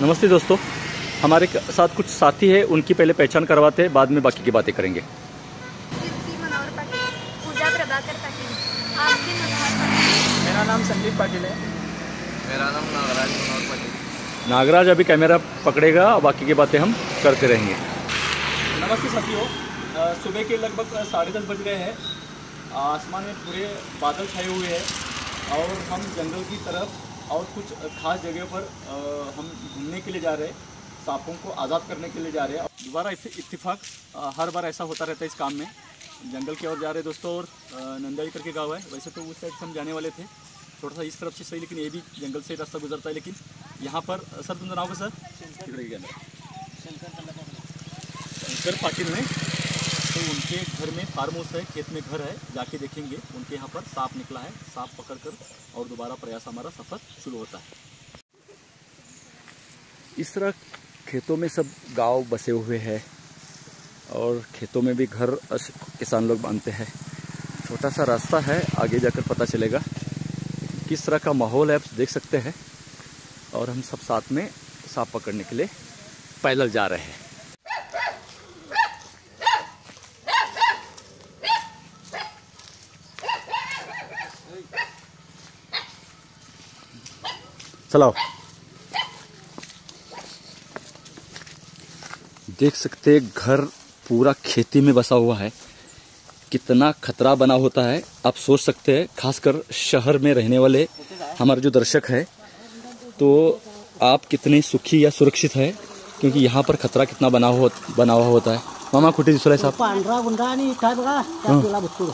नमस्ते दोस्तों, हमारे साथ कुछ साथी है, उनकी पहले पहचान करवाते हैं, बाद में बाकी की बातें करेंगे। पूजा प्रभाकर पाटिल। आपके मनोहर पाटिल। मेरा नाम संदीप पाटिल है। मेरा नाम नागराज मनोहर पाटिल। नागराज अभी कैमरा पकड़ेगा, बाकी की बातें हम करते रहेंगे। नमस्ते साथियों, सुबह के लगभग 10:30 बज गए हैं। आसमान में पूरे बादल छाए हुए हैं और हम जंगल की तरफ और कुछ खास जगह पर हम घूमने के लिए जा रहे हैं। सांपों को आज़ाद करने के लिए जा रहे हैं। दोबारा इत्तेफाक हर बार ऐसा होता रहता है इस काम में। जंगल की ओर जा रहे हैं दोस्तों, और नंदाई करके गाँव है। वैसे तो उस साइड से हम जाने वाले थे, थोड़ा सा इस तरफ से सही, लेकिन ये भी जंगल से रास्ता गुजरता है। लेकिन यहाँ पर सर, तुम नाम का सर शंकर पाटिल ने, तो उनके घर में फार्म हाउस है, खेत में घर है, जाके देखेंगे। उनके यहाँ पर सांप निकला है, सांप पकड़कर और दोबारा प्रयास हमारा सफ़र शुरू होता है। इस तरह खेतों में सब गांव बसे हुए हैं और खेतों में भी घर किसान लोग बांधते हैं। छोटा सा रास्ता है, आगे जाकर पता चलेगा किस तरह का माहौल है, आप देख सकते हैं। और हम सब साथ में सांप पकड़ने के लिए पैदल जा रहे हैं। चलाओ। देख सकते हैं घर पूरा खेती में बसा हुआ है, कितना खतरा बना होता है आप सोच सकते हैं। खासकर शहर में रहने वाले हमारे जो दर्शक है, तो आप कितने सुखी या सुरक्षित है, क्योंकि यहाँ पर खतरा कितना बना हुआ होता है। मामा कुठे दिसलाय साहब? पांढरा गुंडा आणि काय बघा त्याला बघतो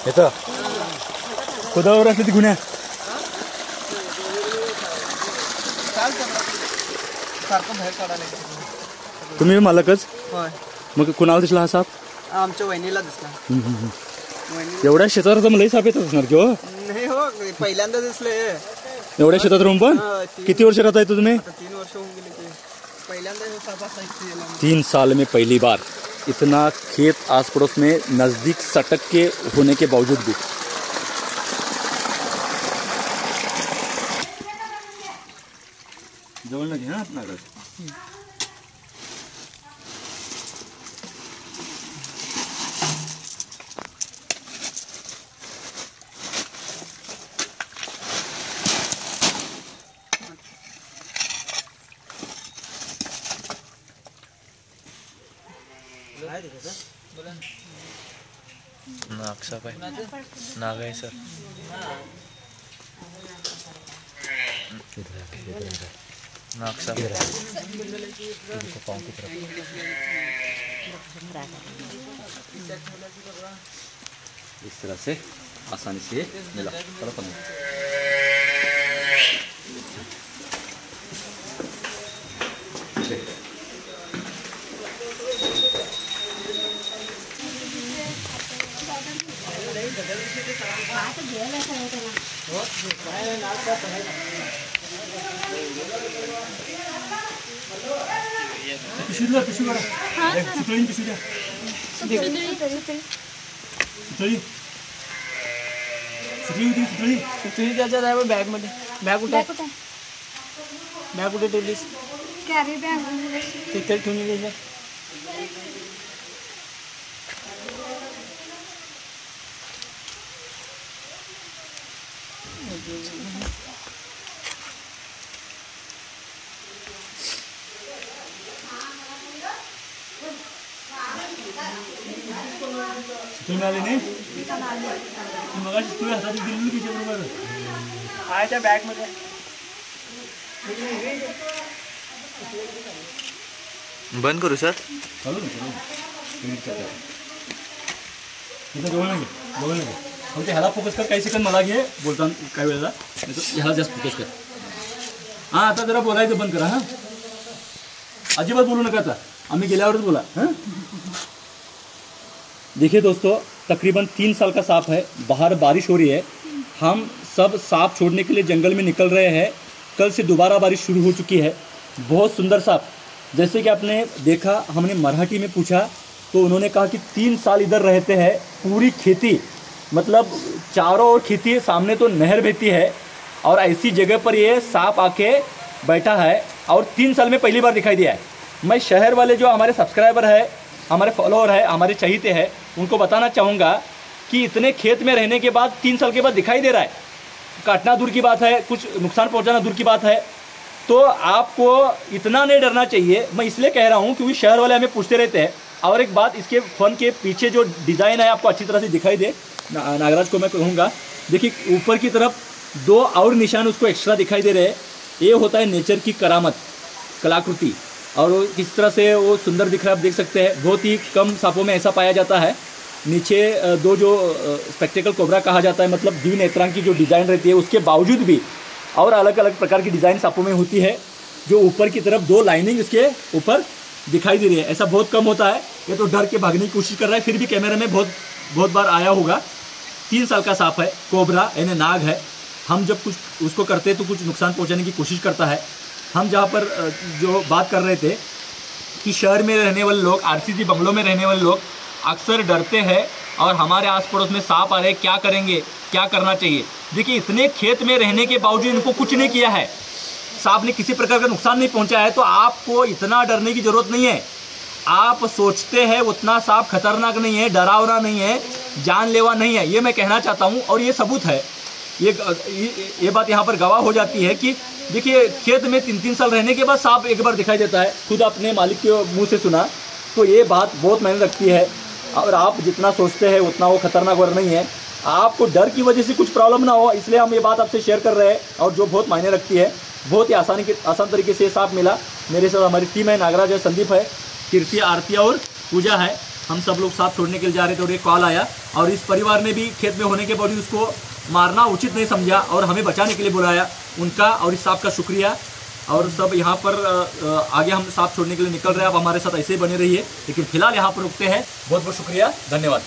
येतं खुदावर असले ती गुन्ह्या सारखं बाहेर काढायला तुम्ही मालकच? होय, मग कुणाला दिसला हा साप? आमच्या वहिनीला दिसला. एवढ्या शेतात तर मला साप येत असणार की हो? नाही हो, पहिल्यांदा दिसले. एवढ्या शेतात राहून पण किती वर्ष राहता येतो तुम्ही? 3 वर्ष होऊन गेले की पहिल्यांदा साप असायचे. 3 साल में पहली बार इतना खेत आस पड़ोस में नजदीक सटक के होने के बावजूद भी। जवळ नदी है अपना घर। नाग साप आहे, नाग आहे सर. नाग साप इस तरह से आसानी से मिला। चलो पकड़ो। सुतळी त्याच्यात आहे बॅग मध्ये. बॅग कुठे? बॅग कुठे ठेवलीस? कॅरी बॅग तिथे ठेवली आहे. तुम्ही आले नाही? मगाशी तुझ्या हातात दिली की बरोबर आहे त्या बॅग मध्ये. बंद करू सर? चालू ना, इथं जवळ नाही, जवळ नाही. फक्त ह्याला फोकस कर, काही सेकंद मला घे बोलताना काही वेळेला, नाही तर ह्याला जास्त फोकस कर. हां, आता जरा बोलायचं बंद करा. हां, अजिबात बोलू नका, आता आम्ही गेल्यावरच बोला. हां, देखिए दोस्तों, तकरीबन 3 साल का सांप है। बाहर बारिश हो रही है, हम सब सांप छोड़ने के लिए जंगल में निकल रहे हैं। कल से दोबारा बारिश शुरू हो चुकी है। बहुत सुंदर सांप, जैसे कि आपने देखा, हमने मराठी में पूछा तो उन्होंने कहा कि 3 साल इधर रहते हैं, पूरी खेती मतलब चारों ओर खेती, सामने तो नहर बहती है और ऐसी जगह पर ये सांप आके बैठा है और 3 साल में पहली बार दिखाई दिया है। मैं शहर वाले जो हमारे सब्सक्राइबर है, हमारे फॉलोअर है, हमारे चहीते हैं, उनको बताना चाहूँगा कि इतने खेत में रहने के बाद 3 साल के बाद दिखाई दे रहा है। काटना दूर की बात है, कुछ नुकसान पहुँचाना दूर की बात है, तो आपको इतना नहीं डरना चाहिए। मैं इसलिए कह रहा हूँ क्योंकि शहर वाले हमें पूछते रहते हैं। और एक बात, इसके फन के पीछे जो डिज़ाइन है आपको अच्छी तरह से दिखाई दे, नागराज को मैं कहूँगा, देखिए ऊपर की तरफ 2 और निशान उसको एक्स्ट्रा दिखाई दे रहे हैं। ये होता है नेचर की करामत, कलाकृति, और किस तरह से वो सुंदर दिख रहा है आप देख सकते हैं। बहुत ही कम सांपों में ऐसा पाया जाता है। नीचे 2 जो स्पेक्टेकल कोबरा कहा जाता है, मतलब द्विनेत्रांग की जो डिज़ाइन रहती है, उसके बावजूद भी और अलग अलग प्रकार की डिज़ाइन सांपों में होती है। जो ऊपर की तरफ 2 लाइनिंग इसके ऊपर दिखाई दे रही है, ऐसा बहुत कम होता है। ये तो डर के भागने की कोशिश कर रहा है, फिर भी कैमरे में बहुत बार आया होगा। 3 साल का सांप है, कोबरा यानी नाग है। हम जब कुछ उसको करते हैं तो कुछ नुकसान पहुंचाने की कोशिश करता है। हम जहाँ पर जो बात कर रहे थे कि शहर में रहने वाले लोग, आरसीसी बंगलों में रहने वाले लोग अक्सर डरते हैं और हमारे आस पड़ोस में सांप आ रहे, क्या करेंगे, क्या करना चाहिए। देखिए इतने खेत में रहने के बावजूद इनको कुछ नहीं किया है, सांप ने किसी प्रकार का नुकसान नहीं पहुंचाया है, तो आपको इतना डरने की जरूरत नहीं है। आप सोचते हैं उतना सांप खतरनाक नहीं है, डरावना नहीं है, जानलेवा नहीं है, ये मैं कहना चाहता हूँ। और ये सबूत है, ये बात यहाँ पर गवाह हो जाती है कि देखिए खेत में 3-3 साल रहने के बाद सांप एक बार दिखाई देता है, खुद अपने मालिक के मुंह से सुना। तो ये बात बहुत मायने रखती है। और आप जितना सोचते हैं उतना वो खतरनाक और नहीं है। आपको डर की वजह से कुछ प्रॉब्लम ना हो, इसलिए हम ये बात आपसे शेयर कर रहे हैं, और जो बहुत मायने रखती है। बहुत ही आसान तरीके से सांप मिला। मेरे साथ हमारी टीम है, नागराज है, संदीप है, कीर्ति, आरती और पूजा है। हम सब लोग सांप छोड़ने के लिए जा रहे थे और एक कॉल आया, और इस परिवार ने भी खेत में होने के बावजूद उसको मारना उचित नहीं समझा और हमें बचाने के लिए बुलाया। उनका और इस सांप का शुक्रिया। और सब यहाँ पर आगे हम सांप छोड़ने के लिए निकल रहे हैं। आप हमारे साथ ऐसे ही बने रहिए, लेकिन फिलहाल यहाँ पर रुकते हैं। बहुत बहुत शुक्रिया, धन्यवाद।